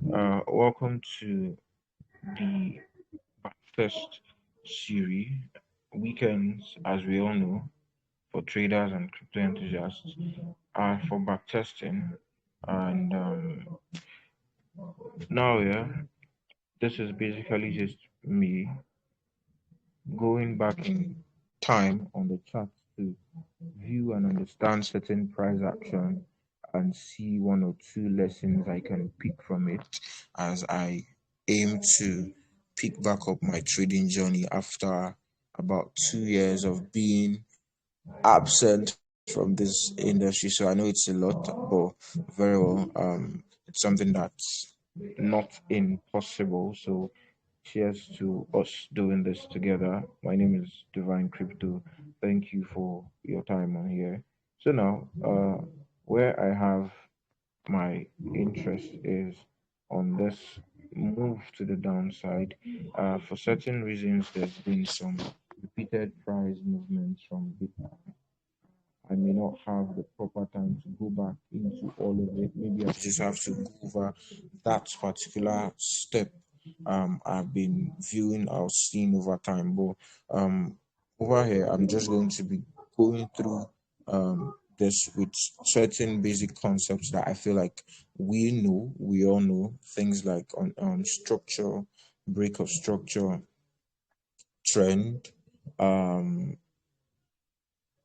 Welcome to the Backtest Series. Weekends, as we all know, for traders and crypto enthusiasts, are for backtesting. And now, yeah, this is basically just me going back in time on the chart to view and understand certain price action and see one or two lessons I can pick from it as I aim to pick back up my trading journey after about 2 years of being absent from this industry. So I know it's a lot, but very well, it's something that's not impossible. So cheers to us doing this together. My name is Divine Crypto. Thank you for your time on here. So now, where I have my interest is on this move to the downside. For certain reasons, there's been some repeated price movements from Bitcoin. I may not have the proper time to go back into all of it. Maybe I just have to go over that particular step I've been viewing or seeing over time. But over here, I'm just going to be going through this with certain basic concepts that I feel like we all know, things like on structure, break of structure, trend, um,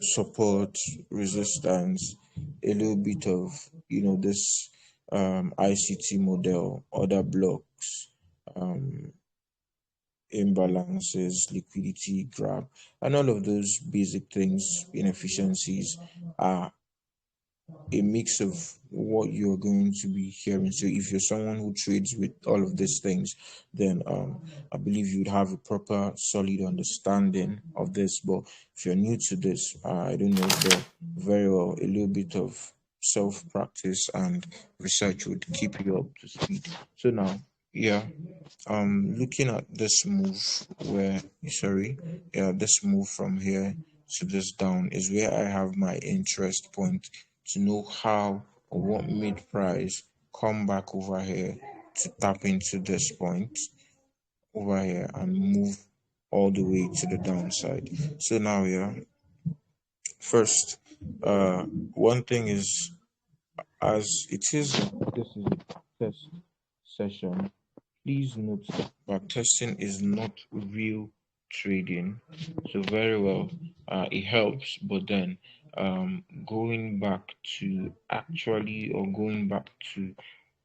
support, resistance, a little bit of this ICT model, other blocks, um, imbalances, liquidity grab, and all of those basic things, inefficiencies are a mix of what you're going to be hearing. So if you're someone who trades with all of these things, then I believe you'd have a proper, solid understanding of this. But if you're new to this, I don't know, but very well, a little bit of self practice and research would keep you up to speed. So now, yeah, looking at this move this move from here to this down is where I have my interest point to know how or what made price come back over here to tap into this point over here and move all the way to the downside. So now, yeah, first, one thing is, as it is, this is a test session. Please note that backtesting is not real trading. So very well, it helps, but then going back to actually or going back to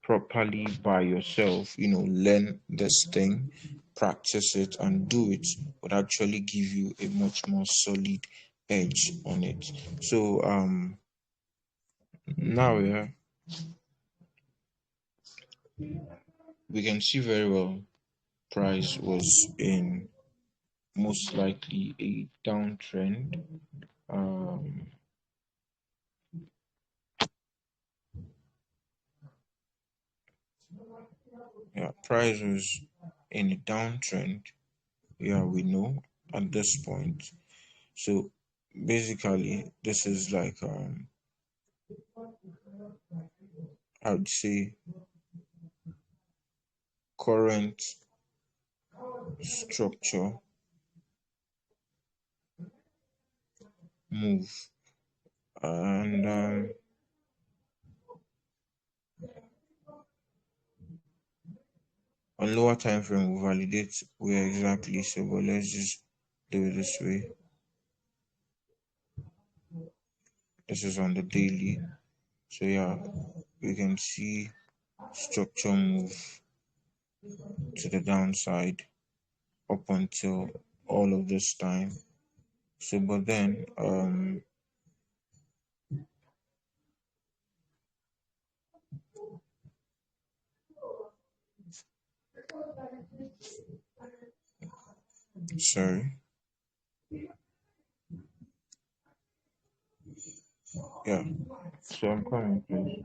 properly by yourself, learn this thing, practice it, and do it would actually give you a much more solid edge on it. So now, yeah, we can see very well price was in most likely a downtrend. Um, yeah, price was in a downtrend. Yeah, we know at this point. So basically, this is like I would say current structure move, and on lower time frame will validate where exactly. So, but let's just do it this way. This is on the daily. So yeah, we can see structure move to the downside up until all of this time. So, but then, sorry, yeah. So I'm coming, please.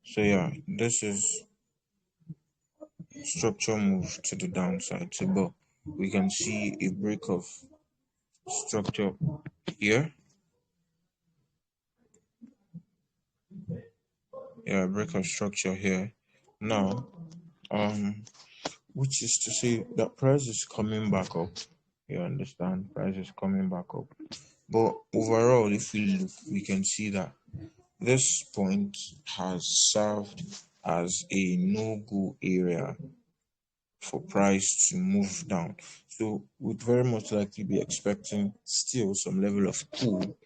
So yeah, this is structure move to the downside. So, but we can see a break of structure here. break of structure here. Now, which is to say that price is coming back up. You understand? Price is coming back up. But overall, if we look, we can see that this point has served as a no-go area for price to move down. So we'd very much likely be expecting still some level of pull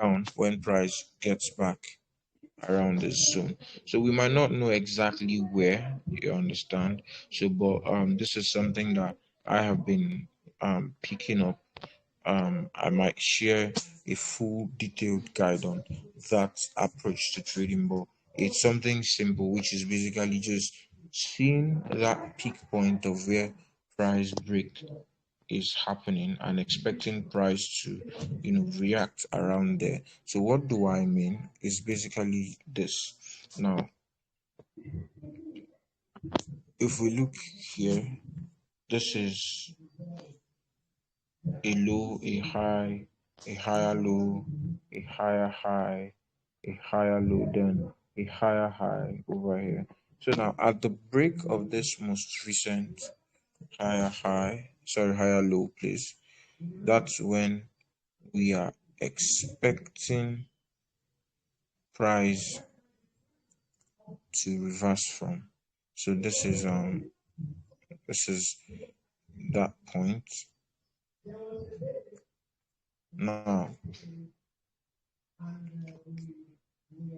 down when price gets back around this zone. So we might not know exactly where, you understand. So but this is something that I have been picking up. I might share a full detailed guide on that approach to trading, but it's something simple, which is basically just seeing that peak point of where price break is happening and expecting price to react around there. So what do I mean is basically this. Now if we look here, this is a low, a high, a higher low, a higher high, a higher low, then a higher high over here. So now at the break of this most recent higher low, please, that's when we are expecting price to reverse from. So this is that point. Now,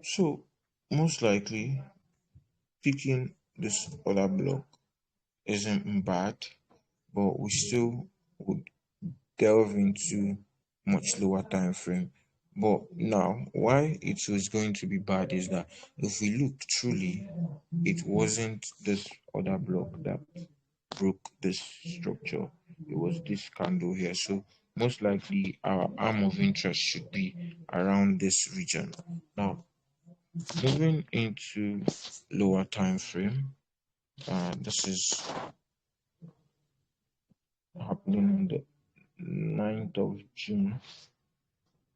so most likely picking this other block isn't bad, but we still would delve into much lower time frame. But now, why it was going to be bad is that if we look truly, it wasn't this other block that broke this structure. It was this candle here. So most likely our arm of interest should be around this region. Now, moving into lower time frame, this is happening on the 9th of June.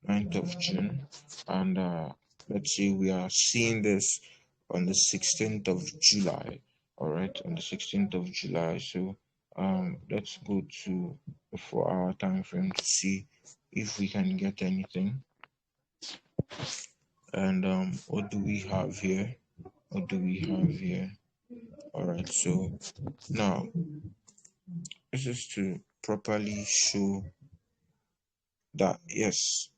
9th of June, and let's say we are seeing this on the 16th of July. All right, on the 16th of July. So let's go to the 4-hour time frame to see if we can get anything. And what do we have here? What do we have here? All right, so now this is to properly show that yes,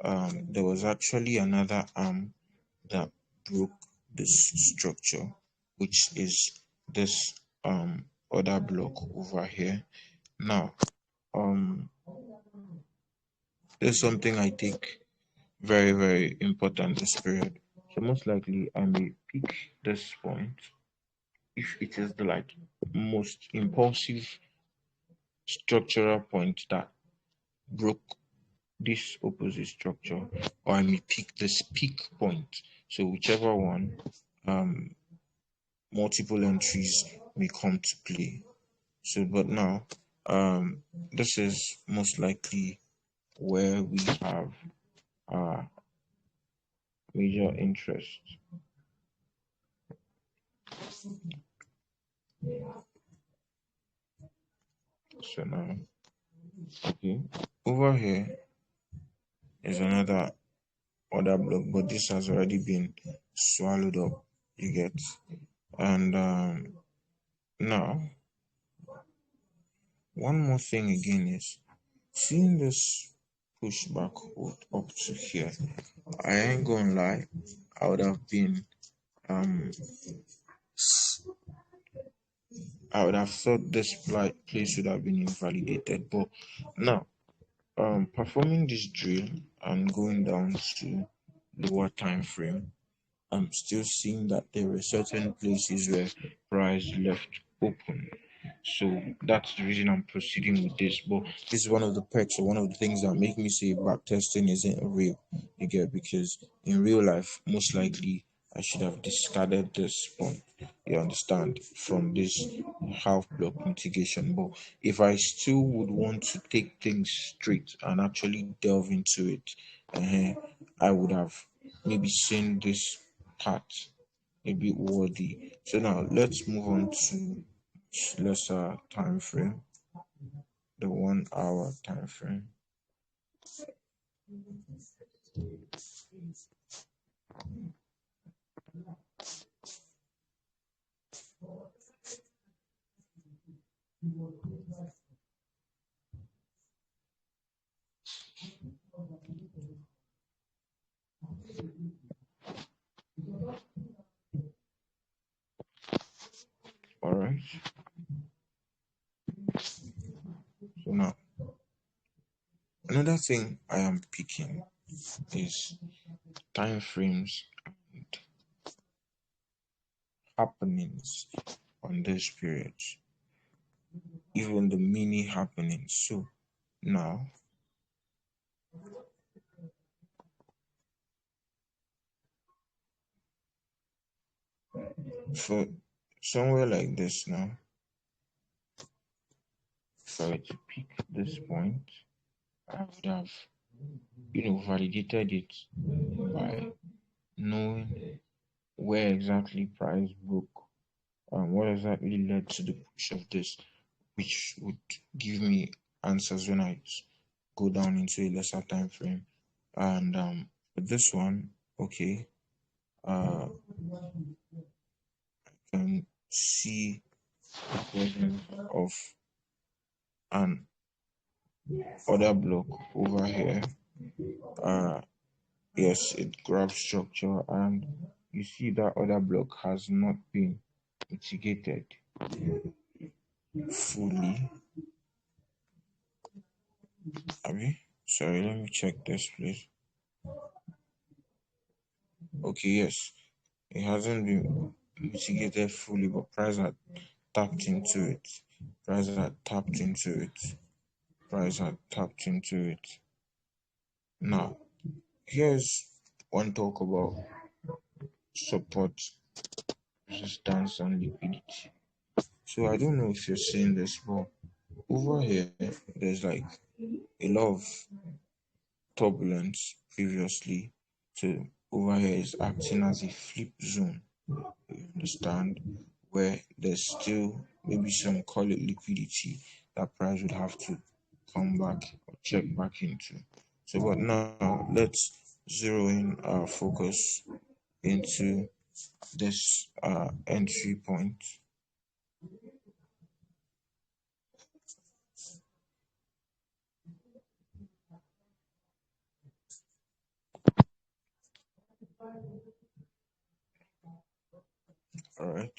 there was actually another arm that broke this structure, which is this other block over here. Now, there's something I take very, very important this period. So most likely I may pick this point if it is the like most impulsive structural point that broke this opposite structure, or I may pick this peak point. So whichever one, multiple entries may come to play. So but now this is most likely where we have our major interest. So now, okay, over here is another other block, but this has already been swallowed up, you get. And now one more thing again is seeing this push back up to here. I ain't gonna lie, I would have been I would have thought this place would have been invalidated, but now performing this drill and going down to lower time frame, I'm still seeing that there were certain places where price left open. So that's the reason I'm proceeding with this. But this is one of the perks or one of the things that make me say backtesting isn't real. You get, because in real life, most likely I should have discarded this point. You understand, from this half block mitigation. But if I still would want to take things straight and actually delve into it, I would have maybe seen this part a bit worthy. So now let's move on to lesser time frame, the 1 hour time frame. All right. So now another thing I am picking is time frames and happenings on this period, even the mini happenings. So now for somewhere like this now, if I were to pick this point, I would have, validated it by knowing where exactly price broke, what exactly led to the push of this, which would give me answers when I go down into a lesser time frame. And for this one, okay, I can see the presence of an order block over here. Yes, it grabs structure, and you see that order block has not been mitigated fully. Sorry, let me check this, please. Okay, yes, it hasn't been mitigated fully, but price had tapped into it. Price had tapped into it. Price had tapped into it. Now, here's one talk about support, resistance, and liquidity. So I don't know if you're seeing this, but over here, there's like a lot of turbulence previously. So over here is acting as a flip zone. You understand? Where there's still maybe some call it liquidity that price would have to come back or check back into. So but now let's zero in our focus into this entry point. All right.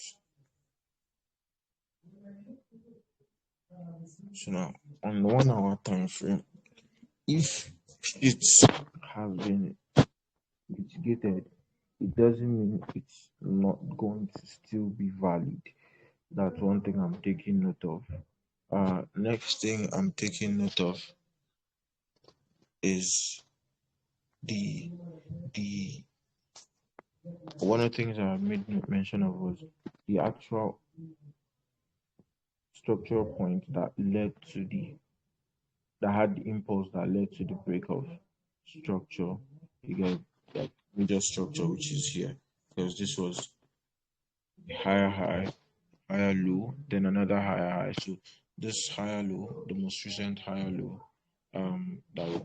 So now on the 1 hour time frame, if it has been mitigated, it doesn't mean it's not going to still be valid. That's one thing I'm taking note of. Next thing I'm taking note of is the the one of the things I made mention of was the actual structural point that led to that had the impulse that led to the break of structure. You get like major structure, which is here, because this was higher high, higher low, then another higher high. So this higher low, the most recent higher low, that was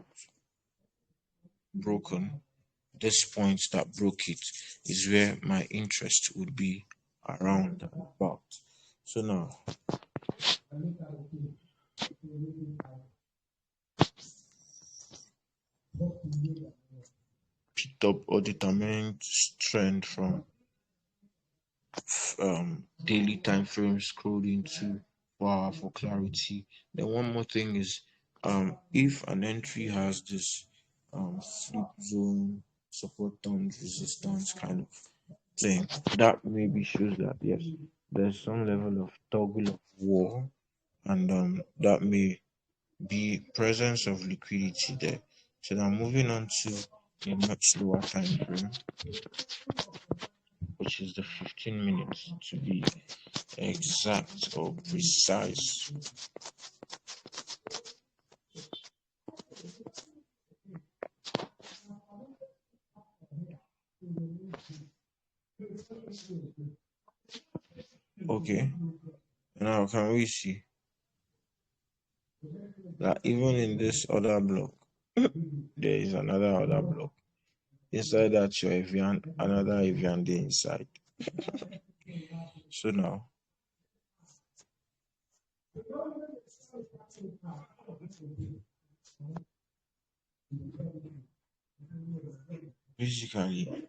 broken. This point that broke it is where my interest would be around about. So now picked up or determined trend from daily time frame, scrolled into 4 hour for clarity. Then one more thing is if an entry has this flip zone, support and resistance kind of thing, that maybe shows that yes, there's some level of toggle of war, and that may be presence of liquidity there. So now moving on to a much lower time frame, which is the 15 minutes to be exact or precise. Okay, now can we see that even in this other block, there is another other block. Inside that your Evian, another Evian day inside. So now, basically,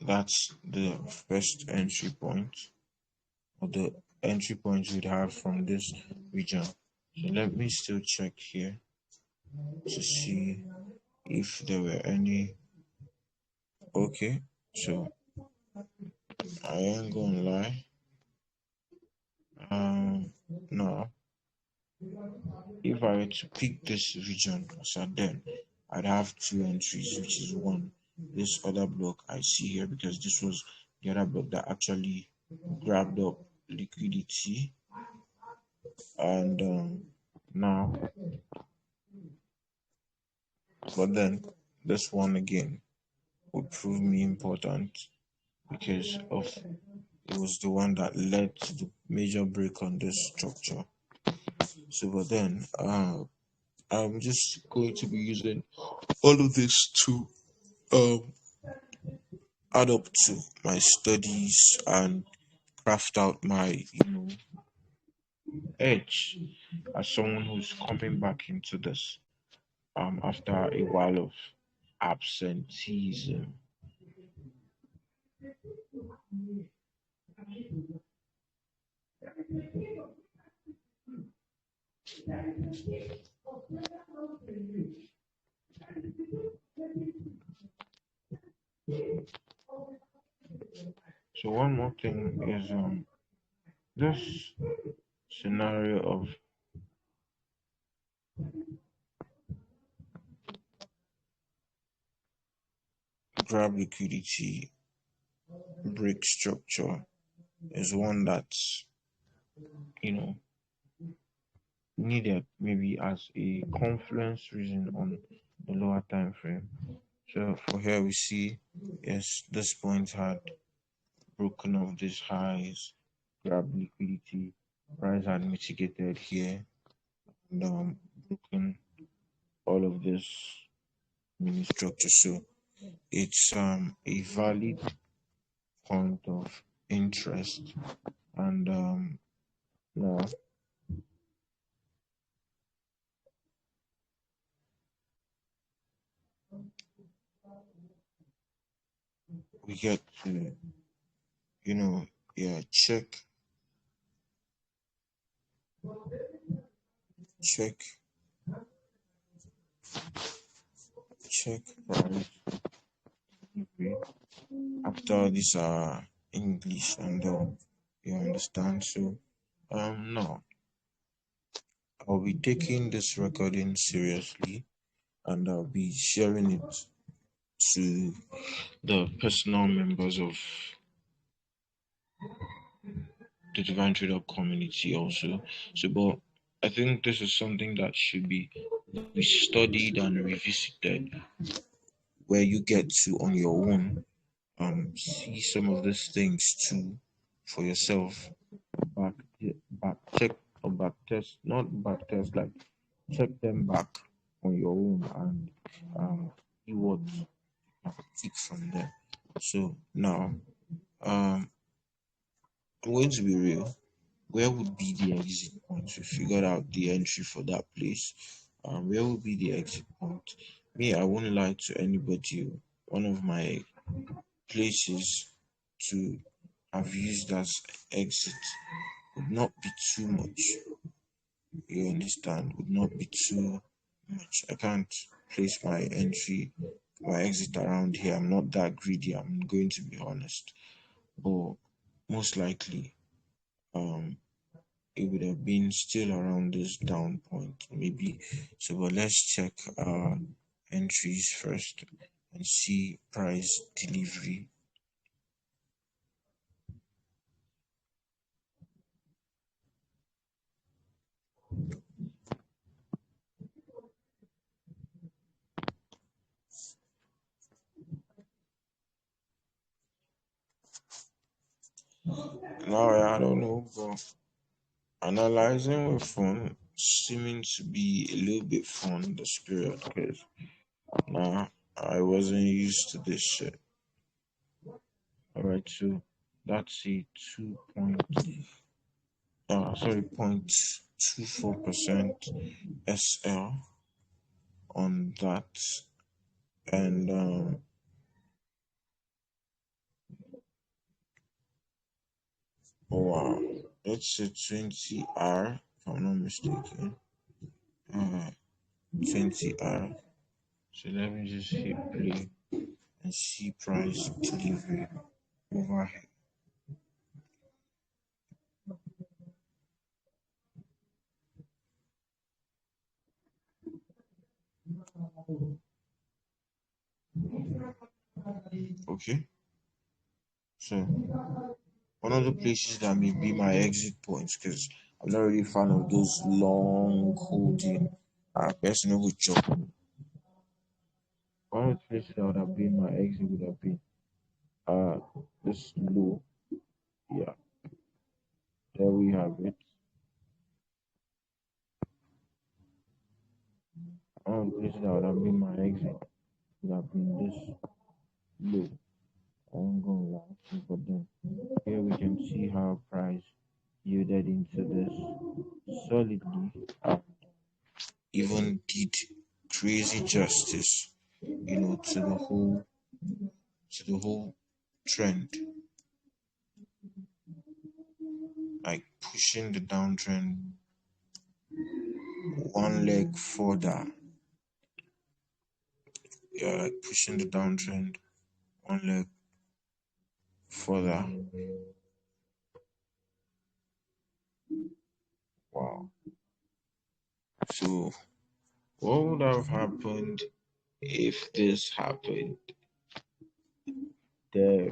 that's the first entry point, or the entry points we'd have from this region. So let me still check here to see if there were any. Okay, so I ain't gonna lie. No, if I were to pick this region as a then, I'd have two entries, which is one, this other block I see here, because this was the other block that actually grabbed up liquidity. And now, but then this one again would prove me important because of it was the one that led to the major break on this structure. So, but then I'm just going to be using all of this to um, add up to my studies and craft out my, edge as someone who's coming back into this after a while of absenteeism. So one more thing is this scenario of grab liquidity break structure is one that's you know needed maybe as a confluence reason on the lower time frame. So for here we see yes this point had broken off these highs, grabbed liquidity, price had mitigated here, and broken all of this mini structure. So it's a valid point of interest, and now we get to yeah, check check price after these are English and you understand. So now I'll be taking this recording seriously and I'll be sharing it to the personal members of the Divine Trader community also. So, but I think this is something that should be studied and revisited, where you get to on your own see some of these things too for yourself. Back back check or back test, not back test, like check them back on your own and see what you can take from there. So now I'm going to be real. Where would be the exit point? We figured out the entry for that place. Where would be the exit point? Me, I won't lie to anybody. One of my places to have used as exit would not be too much. You understand? Would not be too much. I can't place my entry, my exit around here. I'm not that greedy. I'm going to be honest. But most likely, um, it would have been still around this down point, maybe. So, but let's check our entries first and see price delivery. Now I don't know, but analyzing with fun seeming to be a little bit fun this period because nah, I wasn't used to this shit. Alright, so that's a 0.24% SL on that, and oh wow, it's a 20R if I'm not mistaken. Uh, 20R. So let me just hit play and see price delivery over here. Okay, so one of the places that may be my exit points because I'm not really a fan of those long holding person who chop. One of the places that would have been my exit would have been uh this low. Yeah, there we have it. One of the places that would have been my exit would have been this low. I won't go lie, but then here we can see how price yielded into this solidly and even did crazy justice, to the whole trend, like pushing the downtrend one leg further. Yeah, like pushing the downtrend one leg further. Wow. So what would have happened if this happened? Damn,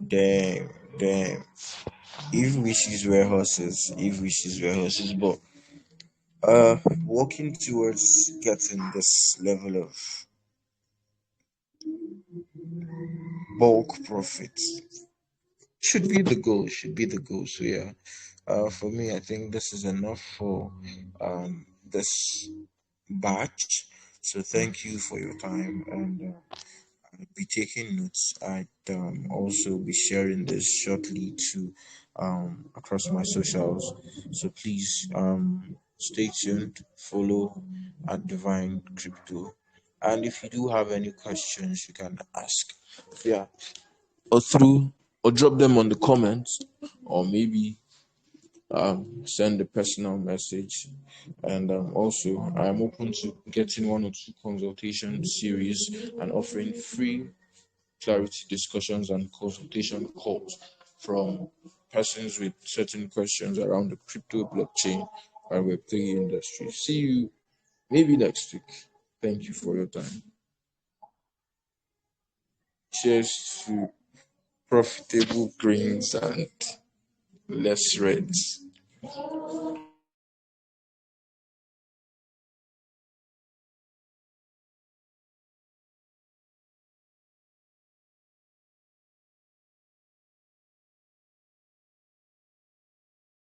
damn, damn. If wishes were horses, if wishes were horses, but working towards getting this level of bulk profits should be the goal. So yeah, for me, I think this is enough for this batch. So thank you for your time, and I'll be taking notes. I'd also be sharing this shortly to across my socials. So please stay tuned, follow at Divine Crypto. And if you do have any questions, you can ask. Yeah, or through or drop them on the comments, or maybe send a personal message. And also, I'm open to getting one or two consultation series and offering free clarity discussions and consultation calls from persons with certain questions around the crypto, blockchain, and Web3 industry. See you maybe next week. Thank you for your time. Cheers to profitable greens and less reds.